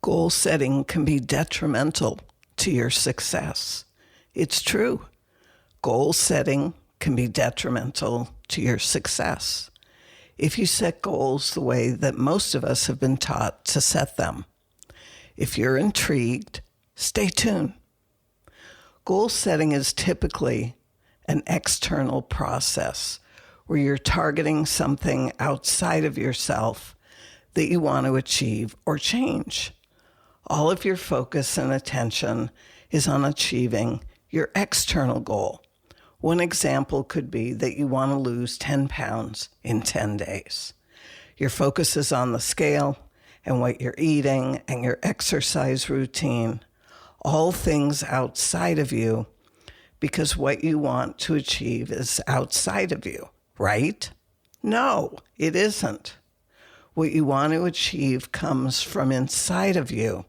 Goal setting can be detrimental to your success. It's true. Goal setting can be detrimental to your success if you set goals the way that most of us have been taught to set them. If you're intrigued, stay tuned. Goal setting is typically an external process where you're targeting something outside of yourself that you want to achieve or change. All of your focus and attention is on achieving your external goal. One example could be that you want to lose 10 pounds in 10 days. Your focus is on the scale and what you're eating and your exercise routine, all things outside of you, because what you want to achieve is outside of you, right? No, it isn't. What you want to achieve comes from inside of you,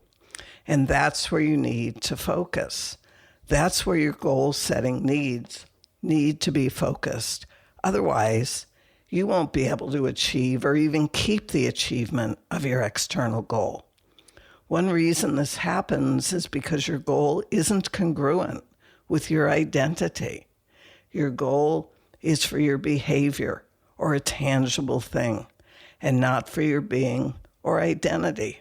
and that's where you need to focus. That's where your goal setting needs to be focused. Otherwise, you won't be able to achieve or even keep the achievement of your external goal. One reason this happens is because your goal isn't congruent with your identity. Your goal is for your behavior or a tangible thing, and not for your being or identity.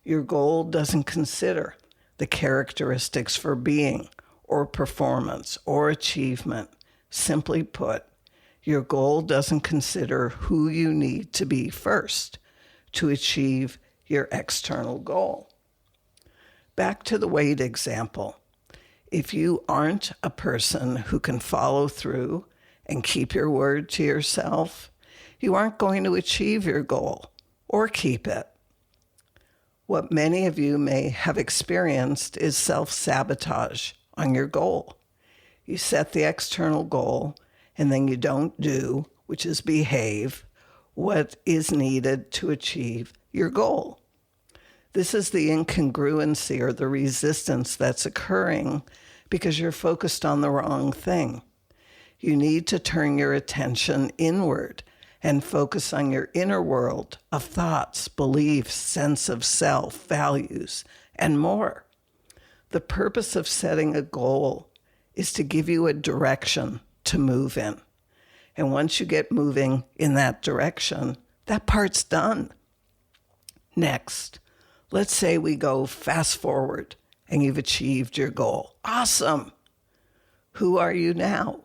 Your goal doesn't consider the characteristics for being or performance or achievement. Simply put, your goal doesn't consider who you need to be first to achieve your external goal. Back to the weight example. If you aren't a person who can follow through and keep your word to yourself, you aren't going to achieve your goal or keep it. What many of you may have experienced is self-sabotage on your goal. You set the external goal and then you don't do, which is behave, what is needed to achieve your goal. This is the incongruency or the resistance that's occurring because you're focused on the wrong thing. You need to turn your attention inward and focus on your inner world of thoughts, beliefs, sense of self, values, and more. The purpose of setting a goal is to give you a direction to move in. And once you get moving in that direction, that part's done. Next, let's say we go fast forward and you've achieved your goal. Awesome. Who are you now?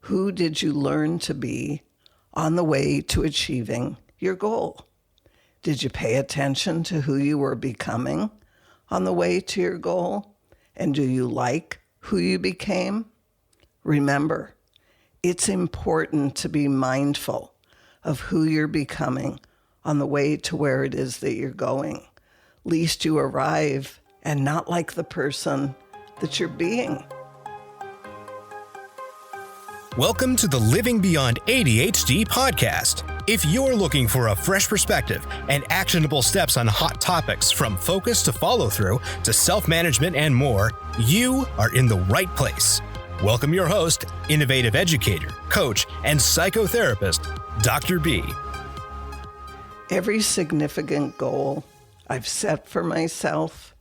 Who did you learn to be on the way to achieving your goal? Did you pay attention to who you were becoming on the way to your goal? And do you like who you became? Remember, it's important to be mindful of who you're becoming on the way to where it is that you're going, lest you arrive and not like the person that you're being. Welcome to the Living Beyond ADHD podcast. If you're looking for a fresh perspective and actionable steps on hot topics from focus to follow-through to self-management and more, you are in the right place. Welcome your host, innovative educator, coach, and psychotherapist, Dr. B. Every significant goal I've set for myself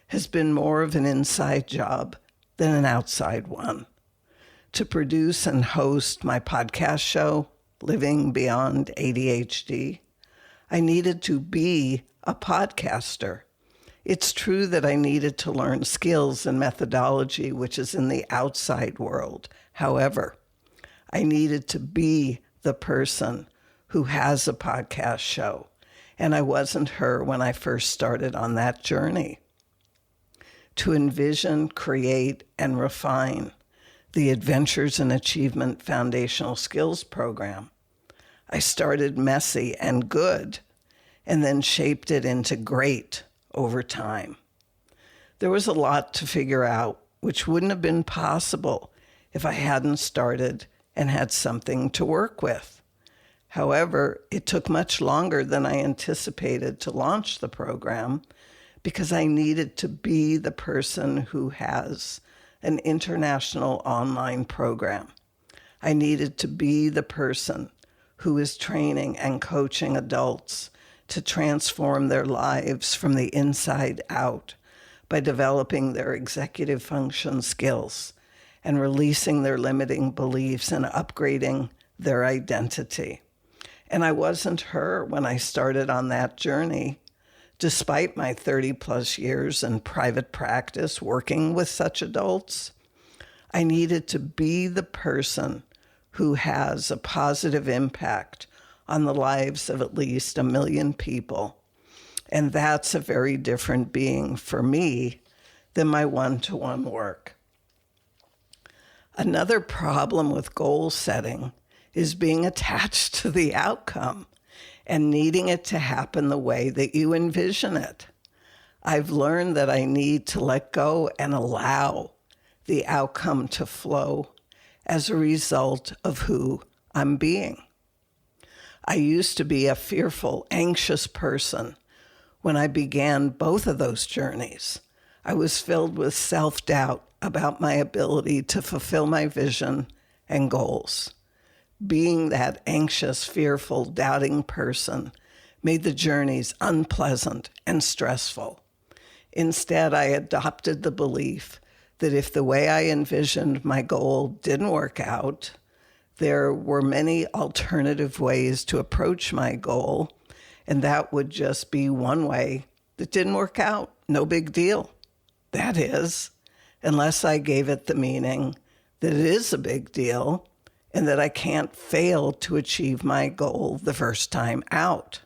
has been more of an inside job than an outside one. To produce and host my podcast show, Living Beyond ADHD, I needed to be a podcaster. It's true that I needed to learn skills and methodology, which is in the outside world. However, I needed to be the person who has a podcast show, and I wasn't her when I first started on that journey. To envision, create, and refine the Adventures in Achievement Foundational Skills program, I started messy and good, and then shaped it into great over time. There was a lot to figure out, which wouldn't have been possible if I hadn't started and had something to work with. However, it took much longer than I anticipated to launch the program because I needed to be the person who has an international online program. I needed to be the person who is training and coaching adults to transform their lives from the inside out by developing their executive function skills and releasing their limiting beliefs and upgrading their identity. And I wasn't her when I started on that journey. Despite my 30 plus years in private practice working with such adults, I needed to be the person who has a positive impact on the lives of at least 1 million people. And that's a very different being for me than my one-to-one work. Another problem with goal setting is being attached to the outcome and needing it to happen the way that you envision it. I've learned that I need to let go and allow the outcome to flow as a result of who I'm being. I used to be a fearful, anxious person when I began both of those journeys. I was filled with self-doubt about my ability to fulfill my vision and goals. Being that anxious, fearful, doubting person made the journeys unpleasant and stressful. Instead, I adopted the belief that if the way I envisioned my goal didn't work out, there were many alternative ways to approach my goal, and that would just be one way that didn't work out. No big deal. That is, unless I gave it the meaning that it is a big deal and that I can't fail to achieve my goal the first time out.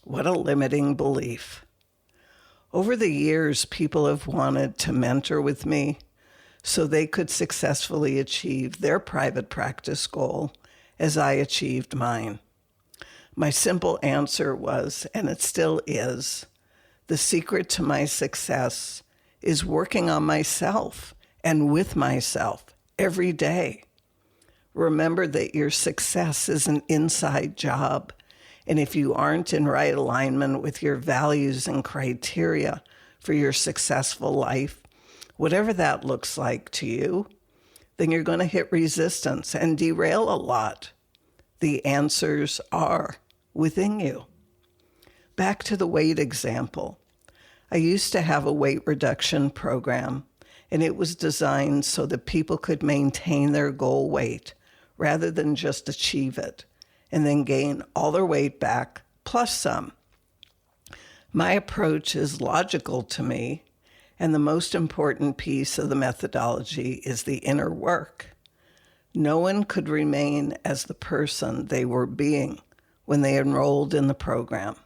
What a limiting belief. Over the years, people have wanted to mentor with me so they could successfully achieve their private practice goal as I achieved mine. My simple answer was, and it still is, the secret to my success is working on myself and with myself every day. Remember that your success is an inside job, and if you aren't in right alignment with your values and criteria for your successful life, whatever that looks like to you, then you're going to hit resistance and derail a lot. The answers are within you. Back to the weight example. I used to have a weight reduction program, and it was designed so that people could maintain their goal weight rather than just achieve it and then gain all their weight back plus some. My approach is logical to me, and the most important piece of the methodology is the inner work. No one could remain as the person they were being when they enrolled in the program.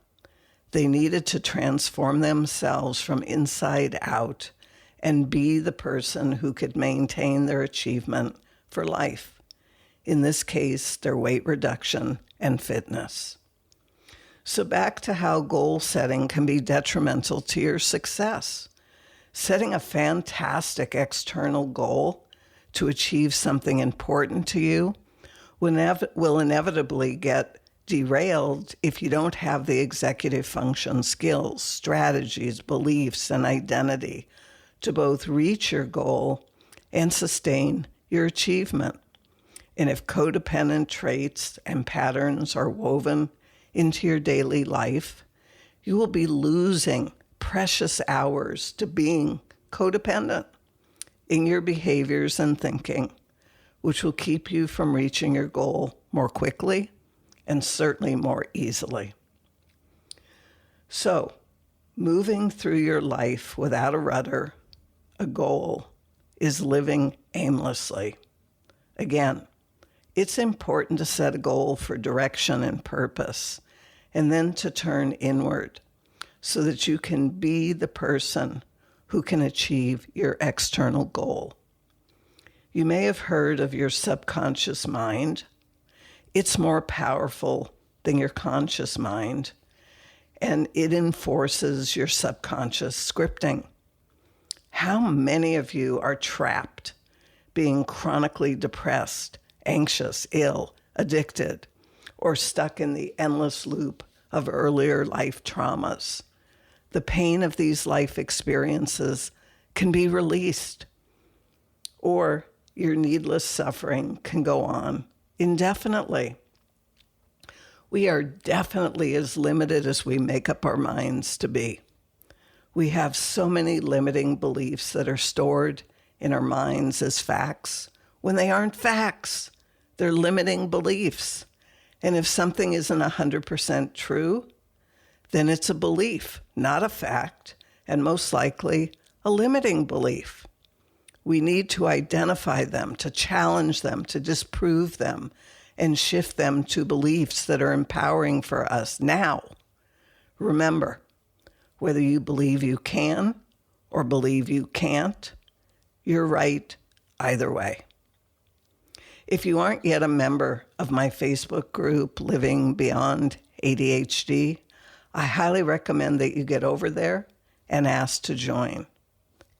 They needed to transform themselves from inside out and be the person who could maintain their achievement for life. In this case, their weight reduction and fitness. So back to how goal setting can be detrimental to your success. Setting a fantastic external goal to achieve something important to you will inevitably get derailed if you don't have the executive function skills, strategies, beliefs, and identity to both reach your goal and sustain your achievement. And if codependent traits and patterns are woven into your daily life, you will be losing precious hours to being codependent in your behaviors and thinking, which will keep you from reaching your goal more quickly and certainly more easily. So, moving through your life without a rudder, a goal, is living aimlessly. Again, it's important to set a goal for direction and purpose, and then to turn inward so that you can be the person who can achieve your external goal. You may have heard of your subconscious mind. It's more powerful than your conscious mind, and it enforces your subconscious scripting. How many of you are trapped being chronically depressed, anxious, ill, addicted, or stuck in the endless loop of earlier life traumas? The pain of these life experiences can be released, or your needless suffering can go on indefinitely. We are definitely as limited as we make up our minds to be. We have so many limiting beliefs that are stored in our minds as facts when they aren't facts. They're limiting beliefs. And if something isn't 100% true, then it's a belief, not a fact, and most likely a limiting belief. We need to identify them, to challenge them, to disprove them, and shift them to beliefs that are empowering for us now. Remember, whether you believe you can or believe you can't, you're right either way. If you aren't yet a member of my Facebook group, Living Beyond ADHD, I highly recommend that you get over there and ask to join.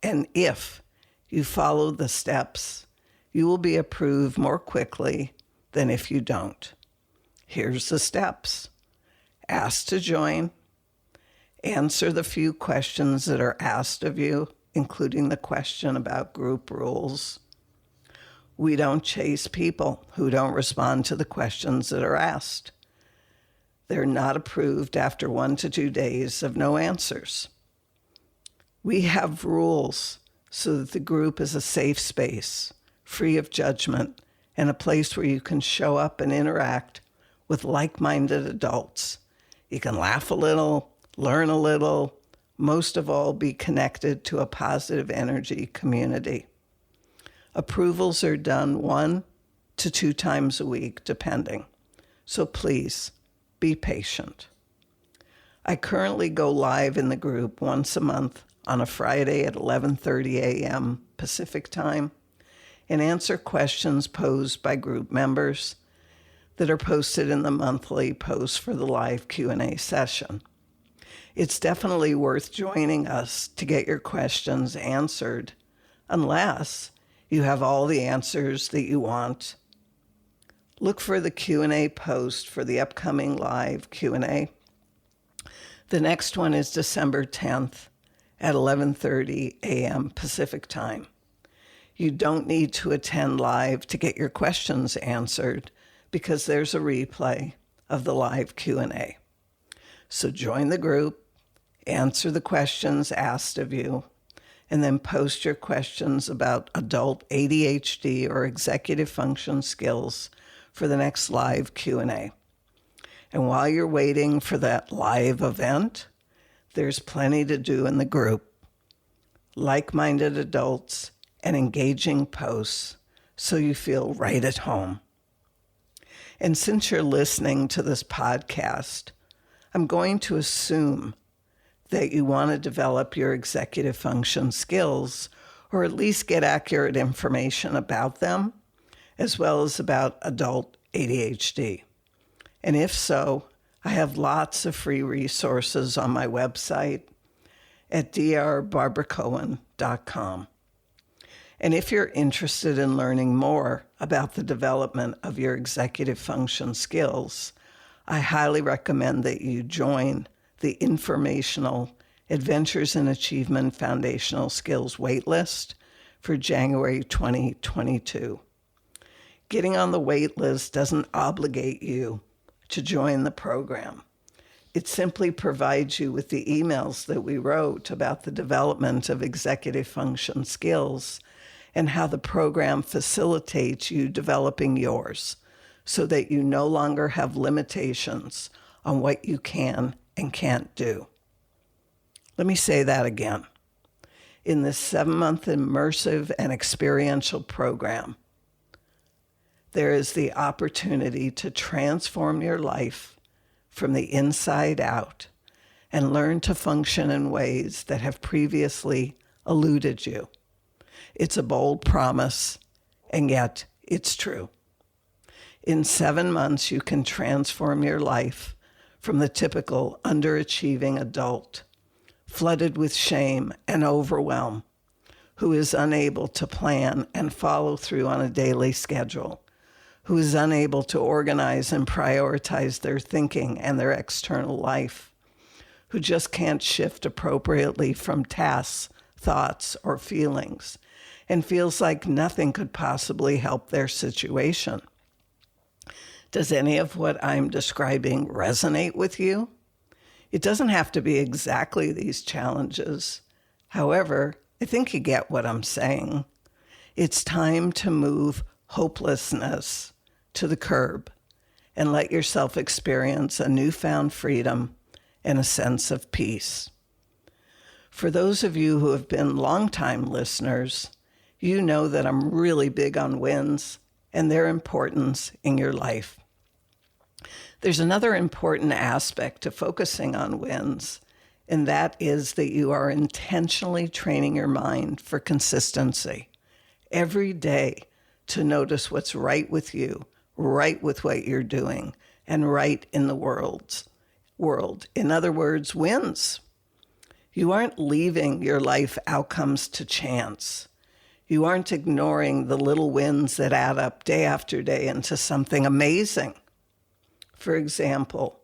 And if you follow the steps, you will be approved more quickly than if you don't. Here's the steps. Ask to join. Answer the few questions that are asked of you, including the question about group rules. We don't chase people who don't respond to the questions that are asked. They're not approved after 1 to 2 days of no answers. We have rules so that the group is a safe space, free of judgment, and a place where you can show up and interact with like-minded adults. You can laugh a little, learn a little, most of all, be connected to a positive energy community. Approvals are done 1 to 2 times a week, depending. So please, be patient. I currently go live in the group once a month on a Friday at 11:30 a.m. Pacific time and answer questions posed by group members that are posted in the monthly post for the live Q&A session. It's definitely worth joining us to get your questions answered, unless you have all the answers that you want. Look for the Q&A post for the upcoming live Q&A. The next one is December 10th at 11:30 a.m. Pacific time. You don't need to attend live to get your questions answered because there's a replay of the live Q&A. So join the group, answer the questions asked of you, and then post your questions about adult ADHD or executive function skills for the next live Q&A. And while you're waiting for that live event, there's plenty to do in the group. Like-minded adults and engaging posts so you feel right at home. And since you're listening to this podcast, I'm going to assume that you want to develop your executive function skills or at least get accurate information about them, as well as about adult ADHD. And if so, I have lots of free resources on my website at drbarbracohen.com. And if you're interested in learning more about the development of your executive function skills, I highly recommend that you join the informational Adventures in Achievement Foundational Skills waitlist for January 2022. Getting on the waitlist doesn't obligate you to join the program. It simply provides you with the emails that we wrote about the development of executive function skills and how the program facilitates you developing yours so that you no longer have limitations on what you can and can't do. Let me say that again. In this 7-month immersive and experiential program, there is the opportunity to transform your life from the inside out and learn to function in ways that have previously eluded you. It's a bold promise, and yet it's true. In 7 months, you can transform your life from the typical underachieving adult, flooded with shame and overwhelm, who is unable to plan and follow through on a daily schedule, who is unable to organize and prioritize their thinking and their external life, who just can't shift appropriately from tasks, thoughts, or feelings, and feels like nothing could possibly help their situation. Does any of what I'm describing resonate with you? It doesn't have to be exactly these challenges. However, I think you get what I'm saying. It's time to move hopelessness to the curb and let yourself experience a newfound freedom and a sense of peace. For those of you who have been longtime listeners, you know that I'm really big on wins and their importance in your life. There's another important aspect to focusing on wins, and that is that you are intentionally training your mind for consistency every day to notice what's right with you, right with what you're doing, and right in the world. In other words, wins. You aren't leaving your life outcomes to chance. You aren't ignoring the little wins that add up day after day into something amazing. For example,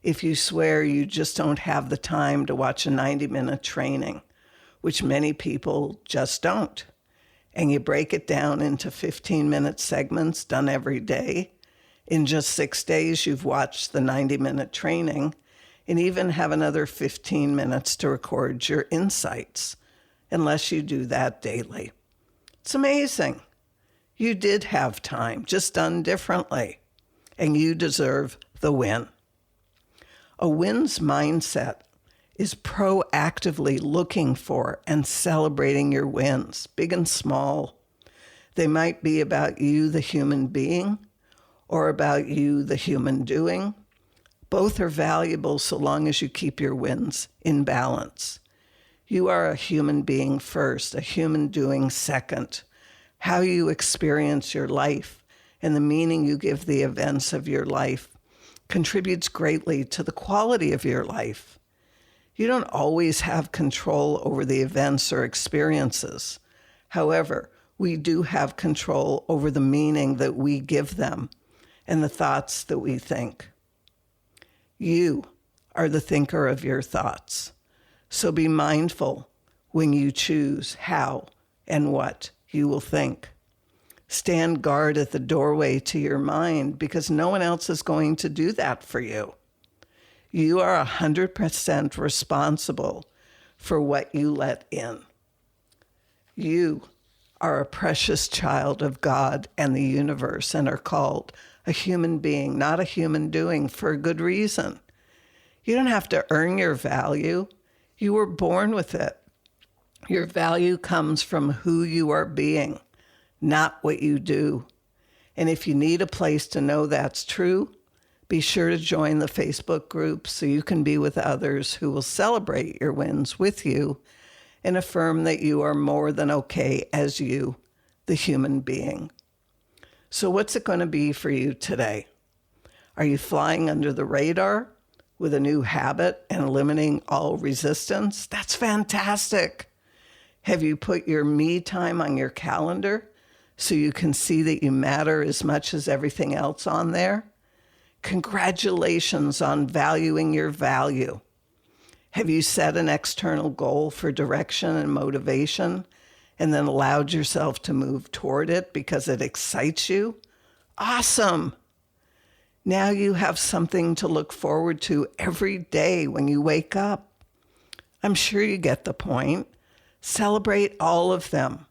if you swear you just don't have the time to watch a 90-minute training, which many people just don't, and you break it down into 15-minute segments done every day, in just 6 days you've watched the 90-minute training and even have another 15 minutes to record your insights, unless you do that daily. It's amazing. You did have time, just done differently. And you deserve the win. A wins mindset is proactively looking for and celebrating your wins, big and small. They might be about you, the human being, or about you, the human doing. Both are valuable so long as you keep your wins in balance. You are a human being first, a human doing second. How you experience your life and the meaning you give the events of your life contributes greatly to the quality of your life. You don't always have control over the events or experiences. However, we do have control over the meaning that we give them and the thoughts that we think. You are the thinker of your thoughts. So be mindful when you choose how and what you will think. Stand guard at the doorway to your mind because no one else is going to do that for you. You are 100% responsible for what you let in. You are a precious child of God and the universe and are called a human being, not a human doing, for a good reason. You don't have to earn your value. You were born with it. Your value comes from who you are being, not what you do. And if you need a place to know that's true, be sure to join the Facebook group so you can be with others who will celebrate your wins with you and affirm that you are more than okay as you, the human being. So what's it going to be for you today? Are you flying under the radar with a new habit and eliminating all resistance? That's fantastic. Have you put your me time on your calendar so you can see that you matter as much as everything else on there? Congratulations on valuing your value. Have you set an external goal for direction and motivation and then allowed yourself to move toward it because it excites you? Awesome. Now you have something to look forward to every day when you wake up. I'm sure you get the point. Celebrate all of them.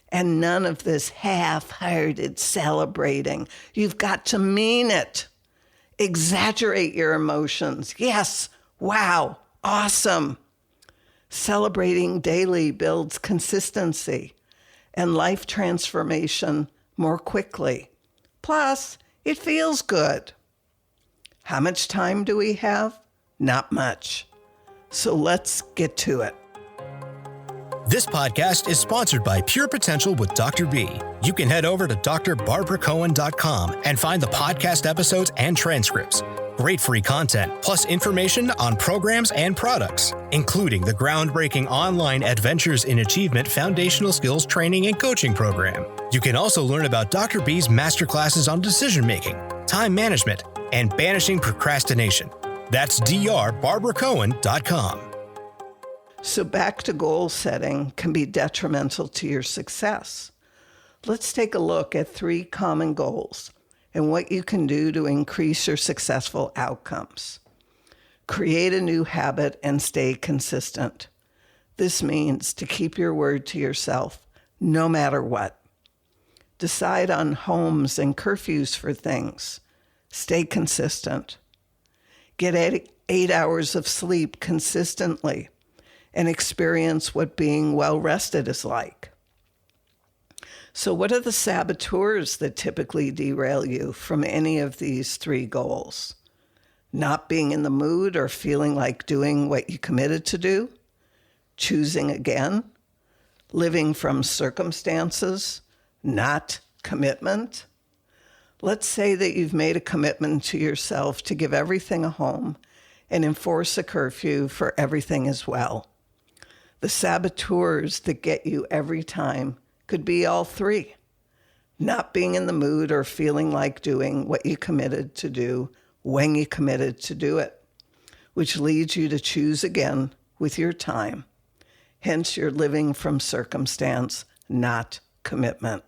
And none of this half-hearted celebrating. You've got to mean it. Exaggerate your emotions. Yes, wow, awesome. Celebrating daily builds consistency and life transformation more quickly. Plus, it feels good. How much time do we have? Not much. So let's get to it. This podcast is sponsored by Pure Potential with Dr. B. You can head over to drbarbaracohen.com and find the podcast episodes and transcripts. Great free content, plus information on programs and products, including the groundbreaking online Adventures in Achievement Foundational Skills Training and Coaching Program. You can also learn about Dr. B's masterclasses on decision-making, time management, and banishing procrastination. That's drbarbaracohen.com. So back to goal setting can be detrimental to your success. Let's take a look at 3 common goals and what you can do to increase your successful outcomes. Create a new habit and stay consistent. This means to keep your word to yourself, no matter what. Decide on homes and curfews for things. Stay consistent. Get 8 hours of sleep consistently and experience what being well rested is like. So what are the saboteurs that typically derail you from any of these 3 goals? Not being in the mood or feeling like doing what you committed to do, choosing again, living from circumstances, not commitment. Let's say that you've made a commitment to yourself to give everything a home and enforce a curfew for everything as well. The saboteurs that get you every time could be all 3. Not being in the mood or feeling like doing what you committed to do when you committed to do it, which leads you to choose again with your time. Hence, you're living from circumstance, not commitment.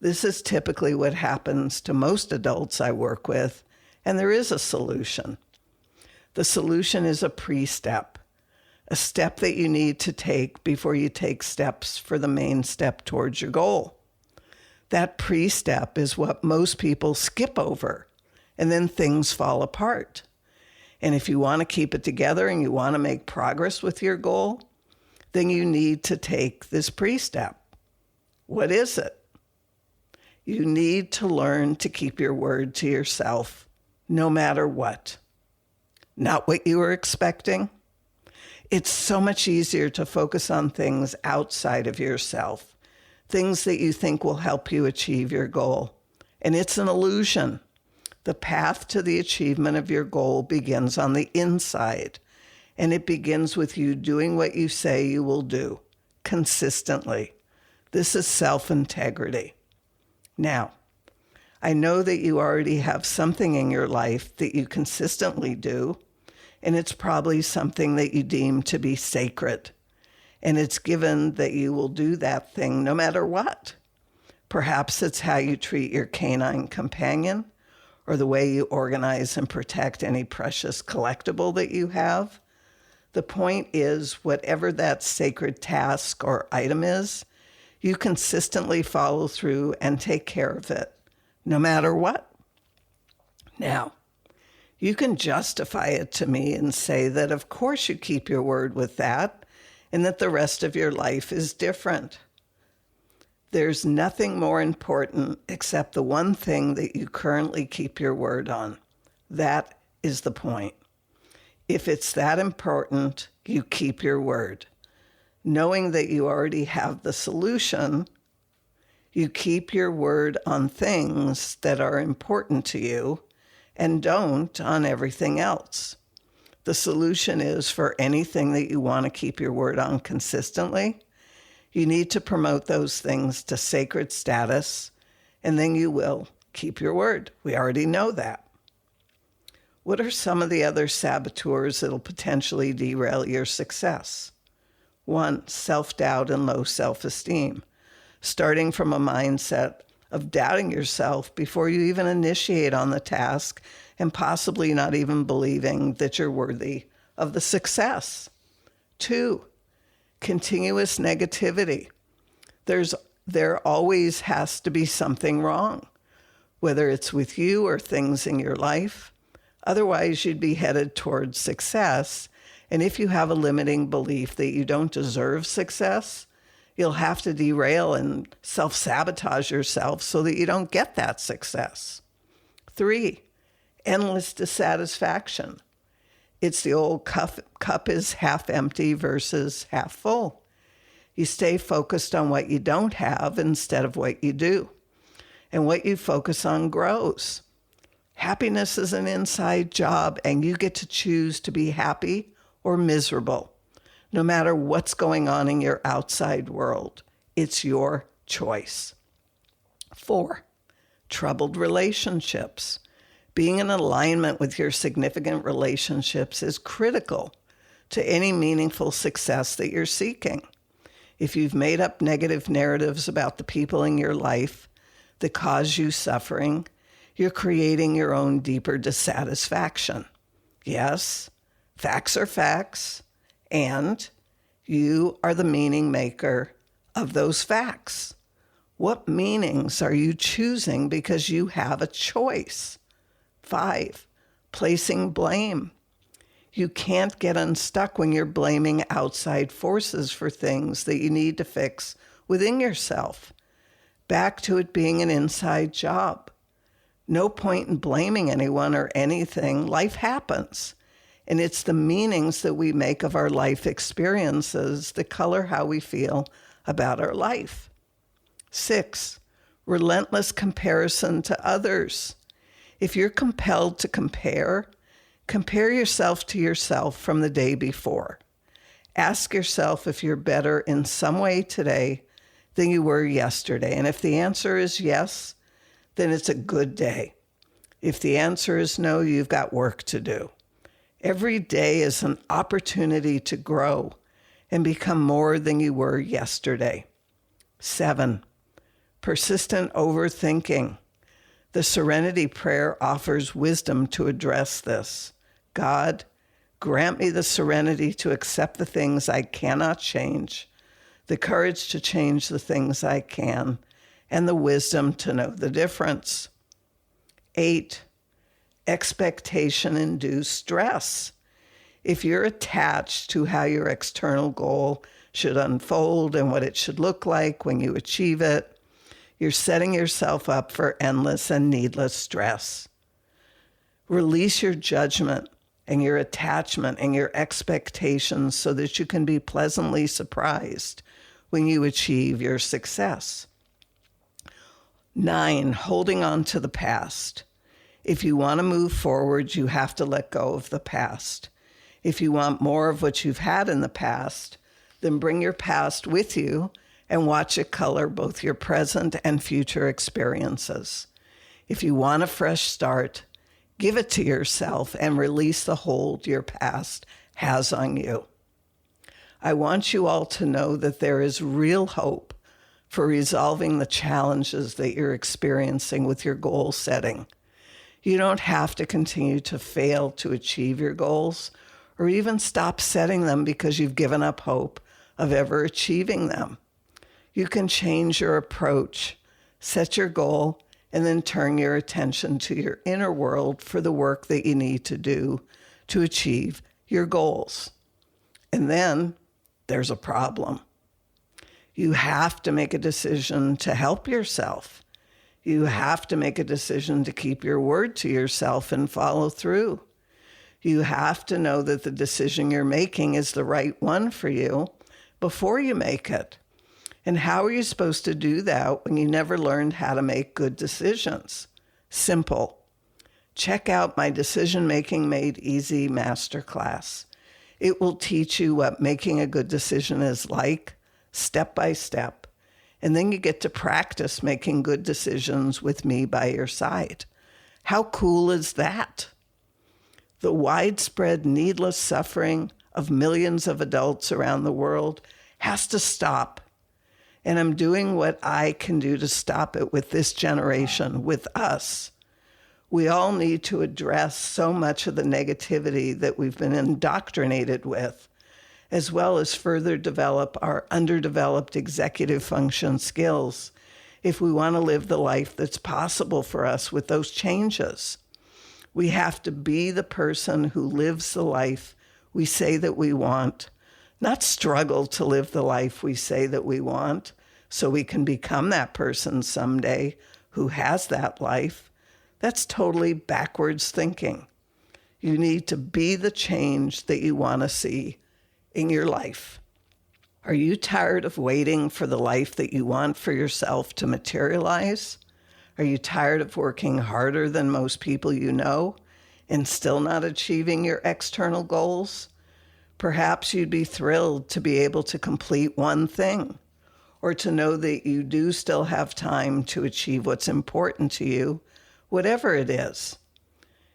This is typically what happens to most adults I work with, and there is a solution. The solution is a pre-step, a step that you need to take before you take steps for the main step towards your goal. That pre-step is what most people skip over, and then things fall apart. And if you want to keep it together and you want to make progress with your goal, then you need to take this pre-step. What is it? You need to learn to keep your word to yourself, no matter what. Not what you were expecting. It's so much easier to focus on things outside of yourself, things that you think will help you achieve your goal. And it's an illusion. The path to the achievement of your goal begins on the inside, and it begins with you doing what you say you will do consistently. This is self-integrity. Now, I know that you already have something in your life that you consistently do, and it's probably something that you deem to be sacred. And it's given that you will do that thing no matter what. Perhaps it's how you treat your canine companion, or the way you organize and protect any precious collectible that you have. The point is, whatever that sacred task or item is, you consistently follow through and take care of it, no matter what. Now, you can justify it to me and say that of course you keep your word with that, and that the rest of your life is different. There's nothing more important except the one thing that you currently keep your word on. That is the point. If it's that important, you keep your word. Knowing that you already have the solution, you keep your word on things that are important to you and don't on everything else. The solution is for anything that you want to keep your word on consistently, you need to promote those things to sacred status, and then you will keep your word. We already know that. What are some of the other saboteurs that'll potentially derail your success? 1, self-doubt and low self-esteem, starting from a mindset of doubting yourself before you even initiate on the task and possibly not even believing that you're worthy of the success. 2, continuous negativity. There always has to be something wrong, whether it's with you or things in your life. Otherwise, you'd be headed towards success. And if you have a limiting belief that you don't deserve success, you'll have to derail and self-sabotage yourself so that you don't get that success. 3, endless dissatisfaction. It's the old cup is half empty versus half full. You stay focused on what you don't have instead of what you do. And what you focus on grows. Happiness is an inside job, and you get to choose to be happy or miserable, no matter what's going on in your outside world. It's your choice. 4, troubled relationships. Being in alignment with your significant relationships is critical to any meaningful success that you're seeking. If you've made up negative narratives about the people in your life that cause you suffering, You're creating your own deeper dissatisfaction. Yes, facts are facts, and you are the meaning maker of those facts. What meanings are you choosing because you have a choice? 5, placing blame. You can't get unstuck when you're blaming outside forces for things that you need to fix within yourself. Back to it being an inside job. No point in blaming anyone or anything. Life happens. And it's the meanings that we make of our life experiences that color how we feel about our life. 6, relentless comparison to others. If you're compelled to compare yourself to yourself from the day before. Ask yourself if you're better in some way today than you were yesterday. And if the answer is yes, then it's a good day. If the answer is no, you've got work to do. Every day is an opportunity to grow and become more than you were yesterday. 7, persistent overthinking. The Serenity Prayer offers wisdom to address this. God, grant me the serenity to accept the things I cannot change, the courage to change the things I can, and the wisdom to know the difference. 8, expectation-induced stress. If you're attached to how your external goal should unfold and what it should look like when you achieve it, you're setting yourself up for endless and needless stress. Release your judgment and your attachment and your expectations so that you can be pleasantly surprised when you achieve your success. 9, holding on to the past. If you want to move forward, you have to let go of the past. If you want more of what you've had in the past, then bring your past with you and watch it color both your present and future experiences. If you want a fresh start, give it to yourself and release the hold your past has on you. I want you all to know that there is real hope for resolving the challenges that you're experiencing with your goal setting. You don't have to continue to fail to achieve your goals or even stop setting them because you've given up hope of ever achieving them. You can change your approach, set your goal, and then turn your attention to your inner world for the work that you need to do to achieve your goals. And then there's a problem. You have to make a decision to help yourself. You have to make a decision to keep your word to yourself and follow through. You have to know that the decision you're making is the right one for you before you make it. And how are you supposed to do that when you never learned how to make good decisions? Simple. Check out my Decision Making Made Easy Masterclass. It will teach you what making a good decision is like, step by step. And then you get to practice making good decisions with me by your side. How cool is that? The widespread needless suffering of millions of adults around the world has to stop. And I'm doing what I can do to stop it with this generation, with us. We all need to address so much of the negativity that we've been indoctrinated with, as well as further develop our underdeveloped executive function skills if we want to live the life that's possible for us with those changes. We have to be the person who lives the life we say that we want, not struggle to live the life we say that we want so we can become that person someday who has that life. That's totally backwards thinking. You need to be the change that you want to see in your life. Are you tired of waiting for the life that you want for yourself to materialize? Are you tired of working harder than most people you know and still not achieving your external goals? Perhaps you'd be thrilled to be able to complete one thing, or to know that you do still have time to achieve what's important to you, whatever it is.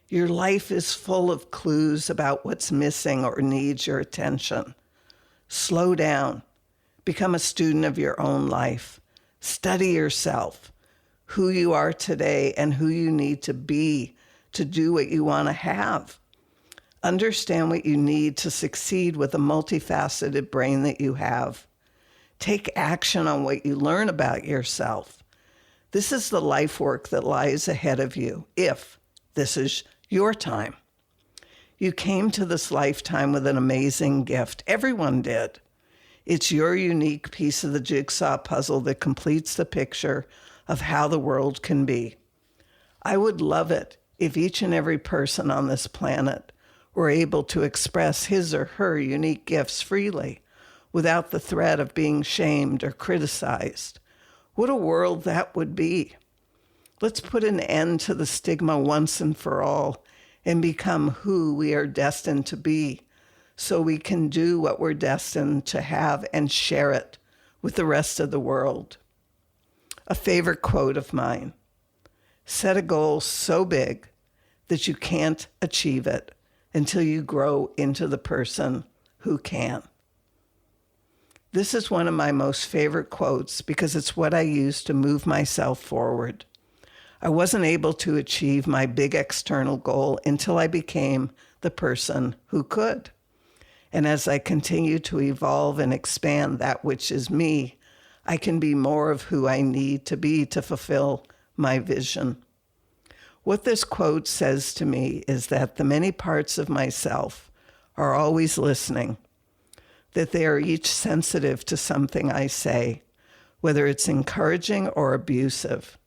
Your life is full of clues about what's missing or needs your attention. Slow down. Become a student of your own life. Study yourself. who you are today and who you need to be to do what you want to have. Understand what you need to succeed with the multifaceted brain that you have. Take action on what you learn about yourself. This is the life work that lies ahead of you, if this is your time. You came to this lifetime with an amazing gift. Everyone did. It's your unique piece of the jigsaw puzzle that completes the picture of how the world can be. I would love it if each and every person on this planet were able to express his or her unique gifts freely without the threat of being shamed or criticized. What a world that would be. Let's put an end to the stigma once and for all and become who we are destined to be so we can do what we're destined to have and share it with the rest of the world. A favorite quote of mine: set a goal so big that you can't achieve it until you grow into the person who can. This is one of my most favorite quotes because it's what I use to move myself forward. I wasn't able to achieve my big external goal until I became the person who could. And as I continue to evolve and expand that which is me, I can be more of who I need to be to fulfill my vision. What this quote says to me is that the many parts of myself are always listening, that they are each sensitive to something I say, whether it's encouraging or abusive.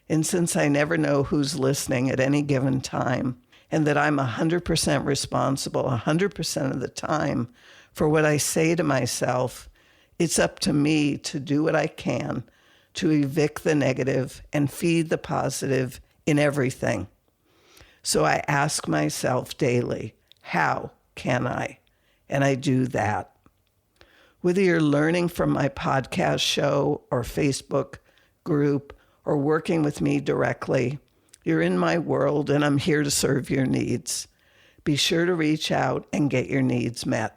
And since I never know who's listening at any given time, and that I'm 100% responsible 100% of the time for what I say to myself, it's up to me to do what I can to evict the negative and feed the positive in everything. So I ask myself daily, how can I? And I do that. Whether you're learning from my podcast show or Facebook group or working with me directly, you're in my world and I'm here to serve your needs. Be sure to reach out and get your needs met.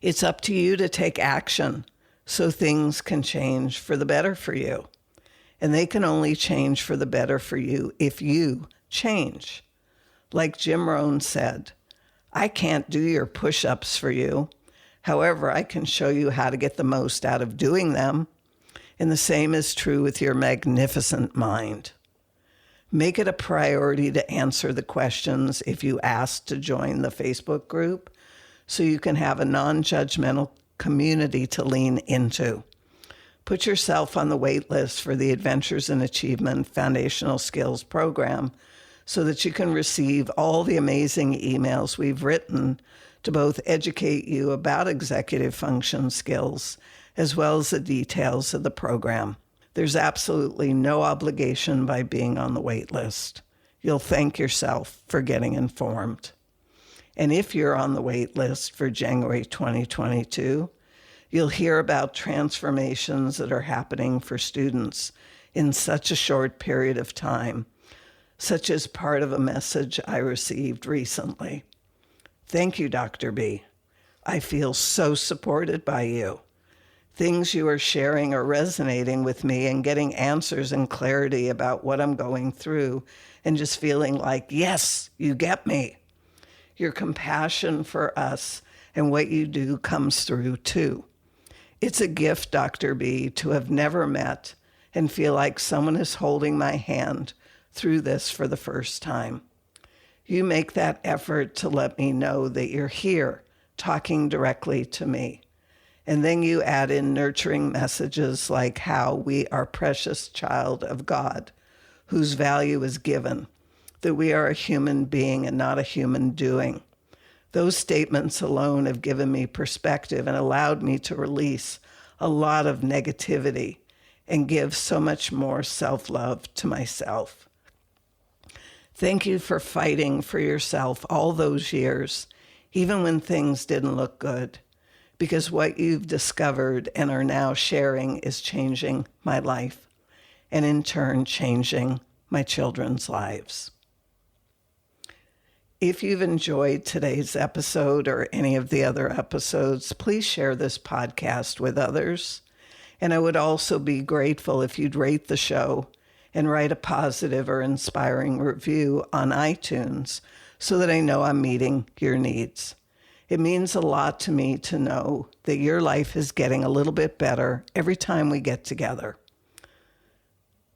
It's up to you to take action so things can change for the better for you. And they can only change for the better for you if you change. Like Jim Rohn said, I can't do your push-ups for you. However, I can show you how to get the most out of doing them. And the same is true with your magnificent mind. Make it a priority to answer the questions if you ask to join the Facebook group so you can have a non-judgmental community to lean into. Put yourself on the wait list for the Adventures in Achievement Foundational Skills program so that you can receive all the amazing emails we've written to both educate you about executive function skills as well as the details of the program. There's absolutely no obligation by being on the wait list. You'll thank yourself for getting informed. And if you're on the wait list for January 2022, you'll hear about transformations that are happening for students in such a short period of time, such as part of a message I received recently. Thank you, Dr. B. I feel so supported by you. Things you are sharing are resonating with me and getting answers and clarity about what I'm going through and just feeling like, yes, you get me. Your compassion for us and what you do comes through too. It's a gift, Dr. B, to have never met and feel like someone is holding my hand through this for the first time. You make that effort to let me know that you're here talking directly to me. And then you add in nurturing messages like how we are precious child of God, whose value is given, that we are a human being and not a human doing. Those statements alone have given me perspective and allowed me to release a lot of negativity and give so much more self-love to myself. Thank you for fighting for yourself all those years, even when things didn't look good, because what you've discovered and are now sharing is changing my life, and in turn, changing my children's lives. If you've enjoyed today's episode or any of the other episodes, please share this podcast with others. And I would also be grateful if you'd rate the show and write a positive or inspiring review on iTunes so that I know I'm meeting your needs. It means a lot to me to know that your life is getting a little bit better every time we get together,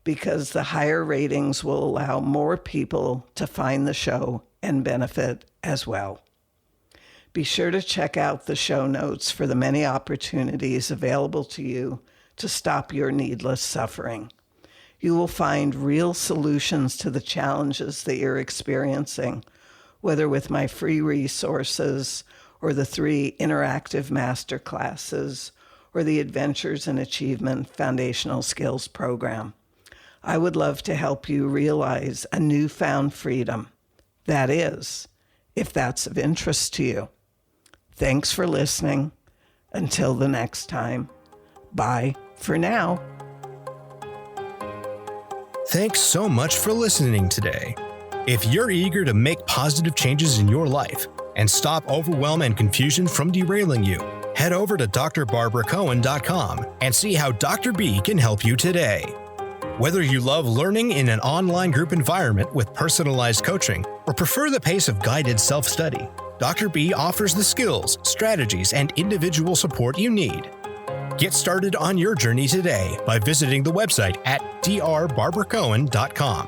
because the higher ratings will allow more people to find the show and benefit as well. Be sure to check out the show notes for the many opportunities available to you to stop your needless suffering. You will find real solutions to the challenges that you're experiencing, whether with my free resources or the 3 interactive masterclasses or the Adventures in Achievement Foundational Skills program. I would love to help you realize a newfound freedom. That is, if that's of interest to you. Thanks for listening. Until the next time, bye for now. Thanks so much for listening today. If you're eager to make positive changes in your life and stop overwhelm and confusion from derailing you, head over to drbarbaracohen.com and see how Dr. B can help you today. Whether you love learning in an online group environment with personalized coaching or prefer the pace of guided self-study, Dr. B offers the skills, strategies, and individual support you need. Get started on your journey today by visiting the website at drbarbaracohen.com.